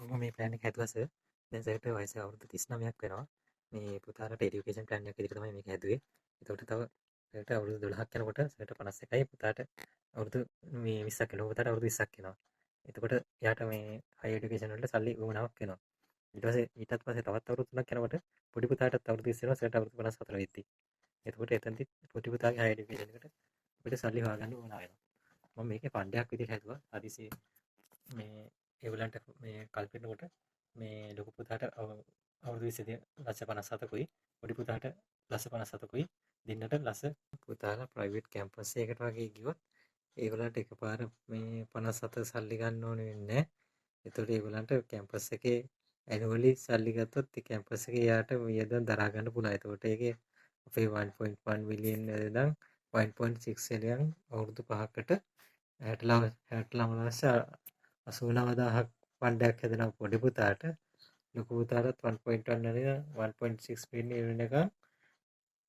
මම මේ ප්ලෑන් එක හැදුවා සර්. දැන් සර්ට වයස අවුරුදු 39ක් වෙනවා. මේ පුතාලට එඩියුකේෂන් ප්ලෑන් එකක් විදිහට තමයි මේක හැදුවේ. එතකොට තව සර්ට අවුරුදු 12ක් යනකොට සර්ට 51යි පුතාට අවුරුදු මේ 20ක් වෙනවා. පුතාට අවුරුදු 20ක් වෙනවා. එතකොට එයාට මේ හයි එඩියුකේෂන් වලට සල්ලි උවමනාවක් වෙනවා. ඊටත් පස්සේ තවත් අවුරුදු 3ක් යනකොට පොඩි පුතාටත් අවුරුදු 20 වෙනවා. සර්ට අවුරුදු 54 වෙද්දි. එතකොට එතනදි පොඩි පුතාගේ හයි එඩියුකේෂන් එකට අපිට සල්ලි හොයාගන්න උවමනා වෙනවා. මම මේකේ ෆන්ඩයක් විදිහට හැදුවා. හදිසියේ මේ ඒගොල්ලන්ට මේ කල්පිනකොට මේ ලොකු පුතාට අවුරුදු 20 ලක්ෂ 57කුයි පොඩි පුතාට ලක්ෂ 57කුයි දෙන්නට ලක්ෂ පුතාලා ප්‍රයිවට් කැම්පස් එකකට වගේ ගියොත් ඒගොල්ලන්ට එකපාර මේ 57 සල්ලි ගන්න ඕනේ වෙන්නේ නැහැ. ඒතකොට ඒගොල්ලන්ට කැම්පස් එකේ ඇනුවලි සල්ලි ගත්තොත් ඒ කැම්පස් එකේ යාට වියදම් දරා ගන්න පුළුවන්. ඒතකොට ඒකේ අපේ 1.1 මිලියන් ඉඳන් 1.6 මිලියන් අවුරුදු 5කට 69 ලක්ෂ 89000ක් ෆන්ඩයක් හැදෙනවා පොඩි පුතාට. ලොකු පුතාටත් 1.1 වලින් 1.6 මිලියන් වෙනකන්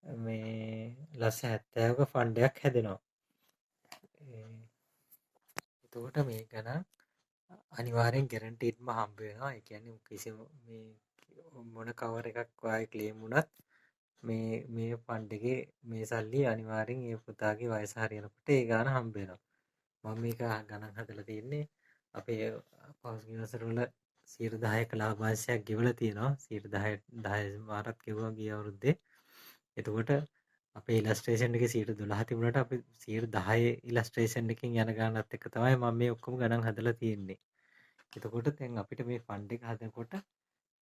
මේ ලක්ෂ 70ක ෆන්ඩයක් හැදෙනවා. එතකොට මේක ගණන් අනිවාර්යෙන් ගැරන්ටීඩ්ම හම්බ වෙනවා. ඒ කියන්නේ කිසිම මේ මොන කවර් එකක් ඔයාගේ ක්ලේම් වුණත් මේ ෆන්ඩ් එකේ මේ සල්ලි අනිවාර්යෙන් ඒ පුතාගේ වයස හරියනකොට ඒ ගාණ හම්බ වෙනවා. මම මේක ගණන් හදලා තියෙන්නේ අපේ පහුගිය වසරවල 10%ක ලාභාංශයක් ගෙවලා තියෙනවා. 10 මාරක් ගෙවුවා ගිය අවුරුද්දේ. එතකොට අපේ ඉලස්ට්‍රේෂන් එකේ 12 තිබුණාට අපි 10 ඉලස්ට්‍රේෂන් එකකින් යන ගානත් එක්ක තමයි මම මේ ඔක්කොම ගණන් හදලා තියෙන්නේ. එතකොට දැන් අපිට මේ ෆන්ඩ් එක හදනකොට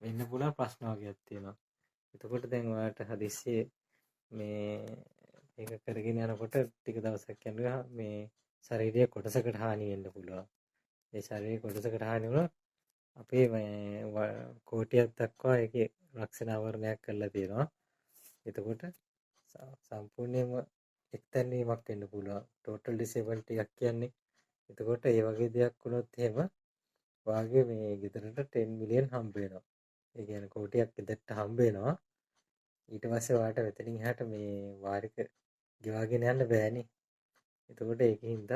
වෙන්න පුළුවන් ප්‍රශ්න වගේක් තියෙනවා. එතකොට දැන් ඔයාලට හදිස්සියේ මේ මේක කරගෙන යනකොට ටික දවසක් යනකොට මේ ශාරීරික කොටසකට හානි වෙන්න පුළුවන්. ඒ ශාරීරික කොටසකට හානි වුණොත් අපේ මේ කෝටියක් දක්වා ඒකේ රක්ෂණ ආවරණයක් කරලා තියෙනවා. එතකොට සම්පූර්ණයෙන්ම එක්තැනීමක් වෙන්න පුළුවන්. ටෝටල් ඩිසේබල්ටි එකක් කියන්නේ. එතකොට ඒ වගේ දෙයක් වුණොත් එහෙම වාගේ මේ ගෙදරට 10 මිලියන් හම්බ වෙනවා. ඒ කියන්නේ කෝටියක් ගෙදරට හම්බ වෙනවා. ඊට පස්සේ ඔයාලට මෙතනින් එහාට මේ වාරික ගෙවාගෙන යන්න බෑනේ. එතකොට ඒකින්ද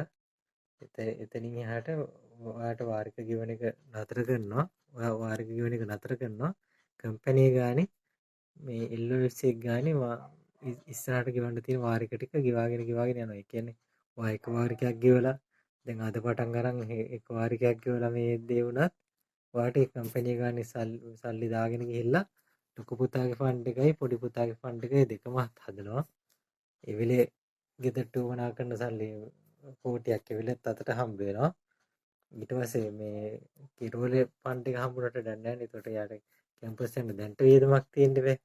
එතනින් එහාට ඔයාලට වාරික ගෙවන එක නතර කරනවා. ඔයා වාරික ගෙවන එක නතර කරනවා. කම්පැනි ගානේ මේ LLC එක ගානේ ඉස්සරහට ගෙවන්න තියෙන වාරික ටික ගෙවාගෙන යනවා. ඒ කියන්නේ ඔයා එක වාරිකයක් ගෙවලා දැන් අද පටන් අරන් එක වාරිකයක් ගෙවලා මේ දේ වුණත් ඔයාට ඒ කම්පැනි ගානේ සල්ලි දාගෙන ගිහිල්ලා ලොකු පුතාගේ ෆන්ඩ් එකයි පොඩි පුතාගේ ෆන්ඩ් එකයි දෙකම හදනවා. ඒ වෙලේ ගෙදරට උවමනා කරන සල්ලි කෝටියක් එවිලත් අතට හම්බ වෙනවා. ඊට පස්සේ මේ කිරෝලේ ෆන්ඩ් එක හම්බුනට දැන් නැහැ නේ. ඒකට යාට කැම්පස් යන දැන්ට වියදමක් තියෙන්න බෑ.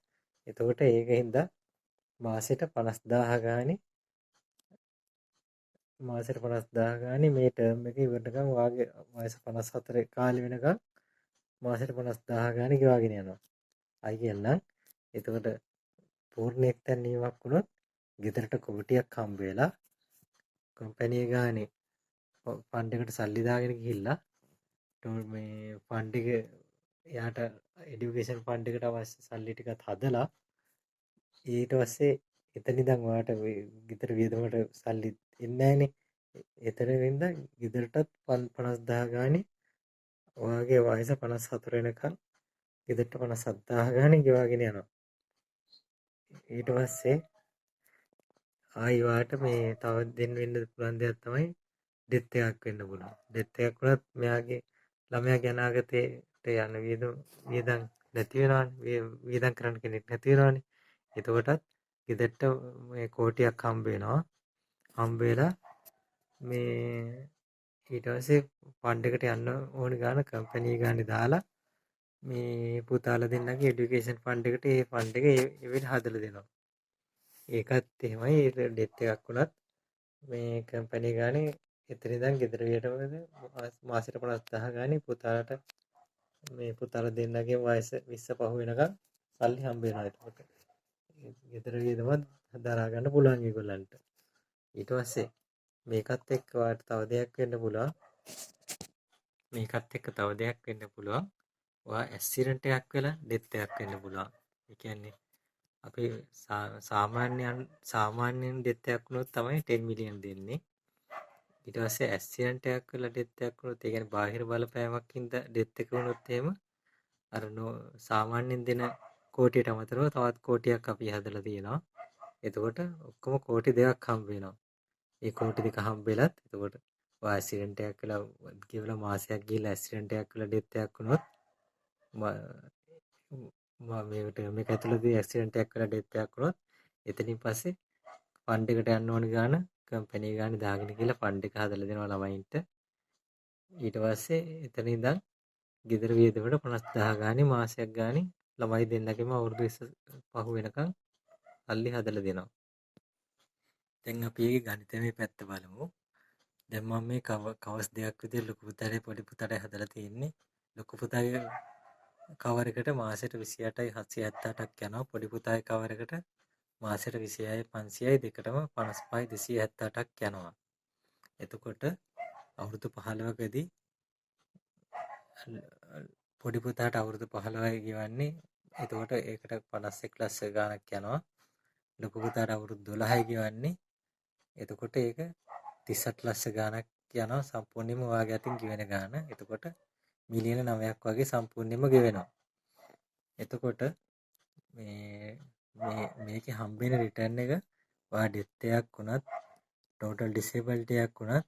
එතකොට ඒකින්ද මාසෙට 50000 ගානේ මේ ටර්ම් එක ඉවරනකම් වාගේ වයස 54 කාලේ වෙනකම් මාසෙට 50000 ගානේ ගෙවාගෙන යනවා. අය කියන්නම්. එතකොට පූර්ණ එක්තැනීමක් වුණොත් ගෙදරට කෝටියක් හම්බ වෙලා කම්පැනි ගානේ ෆන්ඩ් එකට සල්ලි දාගෙන ගිහිල්ලා මේ ෆන්ඩ් එක එයාට එඩියුකේෂන් ෆන්ඩ් එකට අවශ්‍ය සල්ලි ටිකත් හදලා ඊට පස්සේ එතන ඉඳන් ඔයාට ගෙදර වියදමට සල්ලි එන්නේ නැහනේ. එතනින්ද ගෙදරටත් 50000 ගානේ ඔයාගේ වයස 54 වෙනකන් ගෙදරට 57000 ගානේ ගෙවාගෙන යනවා. ඊට පස්සේ ආයි ඔයාට මේ තව දෙන්න වෙන්න පුළුවන් දෙයක් තමයි ඩෙත් එකක් වෙන්න පුළුවන්. ඩෙත් එකක් වුණත් මෙයාගේ ළමයාගේ අනාගතේට යන වියදම් නැති වෙනවනේ. වියදම් කරන්න කෙනෙක් නැති වෙනවනේ. එතකොටත් ගෙදරට මේ කෝටියක් හම්බ වෙනවා. හම්බ වෙලා මේ ඊට පස්සේ ෆන්ඩ් එකට යන්න ඕනි ගාන කම්පැනි ගානේ දාලා මේ පුතාලා දෙන්නගේ එඩියුකේෂන් ෆන්ඩ් එකට ඒ ෆන්ඩ් එක ඒ වෙලේ හදලා දෙනවා. ඒකත් එහෙමයි. ඩෙත් එකක් වුණත් මේ කම්පැනි ගානේ එතන ඉඳන් ගෙදර වියදමද මාසෙට 50000 ගානේ පුතාලා දෙන්නගේ වයස 20 පහ වෙනකන් සල්ලි හම්බ වෙනවා. එතකොට ගෙදර වියදමත් දරා ගන්න පුළුවන් ඒගොල්ලන්ට. ඊට පස්සේ මේකත් එක්ක ඔයාලට තව දෙයක් වෙන්න පුළුවන්. ඔයා ඇක්සිඩන්ට් එකක් වෙලා ඩෙත් එකක් වෙන්න පුළුවන්. ඒ කියන්නේ අපි සාමාන්‍යයෙන් ඩෙත් එකක් වුණොත් තමයි 10 මිලියන් දෙන්නේ. ඊට පස්සේ ඇක්සිඩන්ට් එකක් වෙලා ඩෙත් එකක් වුණොත් ඒ කියන්නේ බාහිර බලපෑමක් හින්දා ඩෙත් එක වුණොත් එහෙම අර සාමාන්‍යයෙන් දෙන කෝටියට අමතරව තවත් කෝටියක් අපි හදලා තියෙනවා. එතකොට ඔක්කොම කෝටි දෙකක් හම්බ වෙනවා. ඒ කෝටි දෙක හම්බෙලත් එතකොට ඔය ඇක්සිඩන්ට් එකක් වෙලා කියලා මාසයක් ගිහලා ඇක්සිඩන්ට් එකක් වෙලා ඩෙත් එකක් වුණොත් මේක ඇතුළතදී ඇක්සිඩන්ට් එකක් වෙලා ඩෙත් එකක් වුණොත් එතනින් පස්සේ ෆන්ඩ් එකට යන්න ඕන ගාන කම්පැනි ගාන දාගෙන කියලා ෆන්ඩ් එක හදලා දෙනවා ළමයින්ට. ඊට පස්සේ එතන ඉඳන් ගෙදර වියදමට 50000 ගානේ මාසයක් ගානේ ළමයි දෙන්නගෙම අවුරුදු 20 පහු වෙනකන් සල්ලි හදලා දෙනවා. දැන් අපි ඒකේ ගණිතමය පැත්ත බලමු. දැන් මම මේ කවස් දෙකක් විදිහට ලොකු පුතාට පොඩි පුතාට හදලා තියෙන්නේ. ලොකු පුතාගේ කවර් එකට මාසෙට 28යි 778ක් යනවා. පොඩි පුතාගේ කවර් එකට මාසෙට 26යි 500යි දෙකටම 55යි 278ක් යනවා. එතකොට අවුරුදු 15කදී පොඩි පුතාට අවුරුදු 15යි ගෙවන්නේ. එතකොට ඒකට 51 ලක්ෂ ගාණක් යනවා. ලොකු පුතාට අවුරුදු 12යි ගෙවන්නේ. එතකොට ඒක 38 ලක්ෂ ගාණක් යනවා සම්පූර්ණයෙන්ම ඔයාගේ අතින් ගෙවෙන ගාණ. එතකොට මිලියන 9ක් වගේ සම්පූර්ණයෙන්ම ගෙවෙනවා. එතකොට මේකේ හම්බෙන රිටර්න් එක ඔයා ඩෙත් එකක් වුණත් ටෝටල් ඩිසේබිලිටි එකක් වුණත්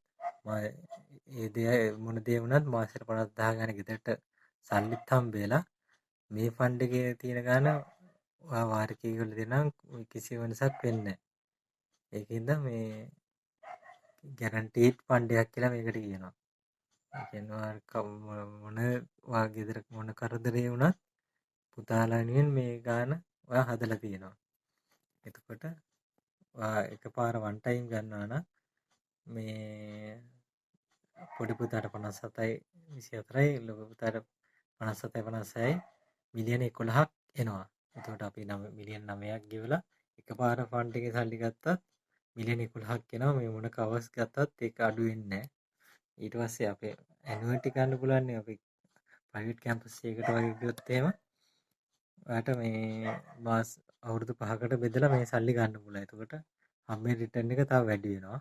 ඒ දේ මොන දේ වුණත් මාසෙට 50000 ගාන ගෙදරට සල්ලිත් හම්බෙලා මේ ෆන්ඩ් එකේ තියෙන ගාන ඔයා වාරිකය කරලා දෙනම් කිසි වෙනසක් වෙන්නේ නැහැ. ඒකින්ද මේ ගැරන්ටීඩ් ෆන්ඩ් එකක් කියලා මේකට කියනවා. ඒ කියන්නේ මොන ඔයා ගෙදර මොන කරදරේ වුණත් පුතාලා වෙනුවෙන් මේ ගාන ඔයා හදලා තියෙනවා. එතකොට ඔයා එකපාර වන් ටයිම් ගන්නවා නම් මේ පොඩි පුතාට 57යි 24යි ලොකු පුතාට 57යි 56යි මිලියන 11ක් එනවා. එතකොට අපි මිලියන 9ක් ගෙවලා එකපාර ෆන්ඩ් එකේ සල්ලි ගත්තත් මිලියන 11ක් එනවා. මේ මොන කවර්ස් ගත්තත් ඒක අඩු වෙන්නේ නැහැ. ඊට පස්සේ අපේ ඇනුවලිටි ගන්න පුළුවන් නේ අපි ප්‍රයිවට් කැම්පස් එකකට වගේ ගියොත් එහෙම ඔයාට මේ මාස අවුරුදු 5කට බෙදලා මේ සල්ලි ගන්න පුළුවන්. එතකොට හම්බෙන රිටර්න් එක තව වැඩි වෙනවා.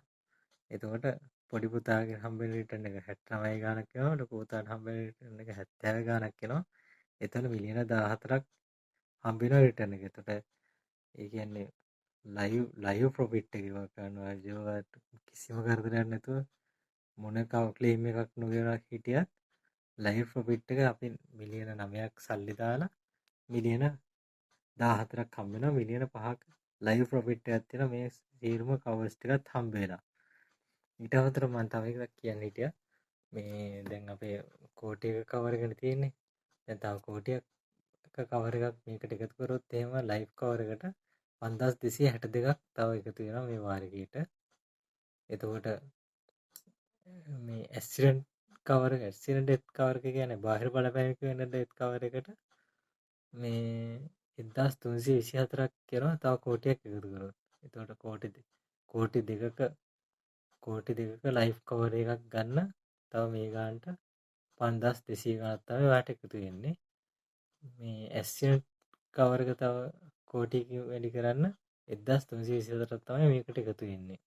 එතකොට පොඩි පුතාගේ හම්බෙන රිටර්න් එක 69 ගාණක් වෙනවා. ලොකු පුතාට හම්බෙන රිටර්න් එක 70 ගාණක් වෙනවා. එතන මිලියන 14ක් හම්බෙන රිටර්න් එක. එතකොට ඒ කියන්නේ ලයිව් ප්‍රොෆිට් එක ඉවත් කරනවා. ජීවත් කිසිම කරදරයක් නැතුව මොන ක්ලේම් එකක් නොගෙන හිටියත් ලයිව් ප්‍රොෆිට් එක අපි මිලියන 9ක් සල්ලි දාලා මිලියන 14ක් හම්බ වෙනවා. මිලියන 5ක් ලයිව් ප්‍රොෆිට් එකක් තියෙනවා මේ සියලුම කවර්ස් ටිකත් හම්බ වෙලා. ඊට අමතරව මම තව එකක් කියන්න හිටියා. මේ දැන් අපේ කෝටි එක කවර් එකනේ තියෙන්නේ. දැන් තව කෝටියක් කවර් එකක් මේකට එකතු කරොත් එහෙම ලයිව් කවර් එකට 5262ක් තව එකතු වෙනවා මේ වාරිකයට. එතකොට මේ ඇක්සිඩන්ට් කවර් එක ඇක්සිඩන්ට් ඩෙත් කවර් එක කියන්නේ බාහිර බලපෑමක වෙන ඩෙත් කවර් එකට මේ 1324ක් කරනවා තව කෝටියක් එකතු කරොත්. එතකොට කෝටි දෙකක ලයිෆ් කවර් එකක් ගන්න තව මේ ගානට 5200 ගණක් තමයි ඔයාලට එකතු වෙන්නේ. මේ ඇක්සිඩන්ට් කවර් එක තව කෝටියකින් වැඩි කරන්න 1324ක් තමයි මේකට එකතු වෙන්නේ.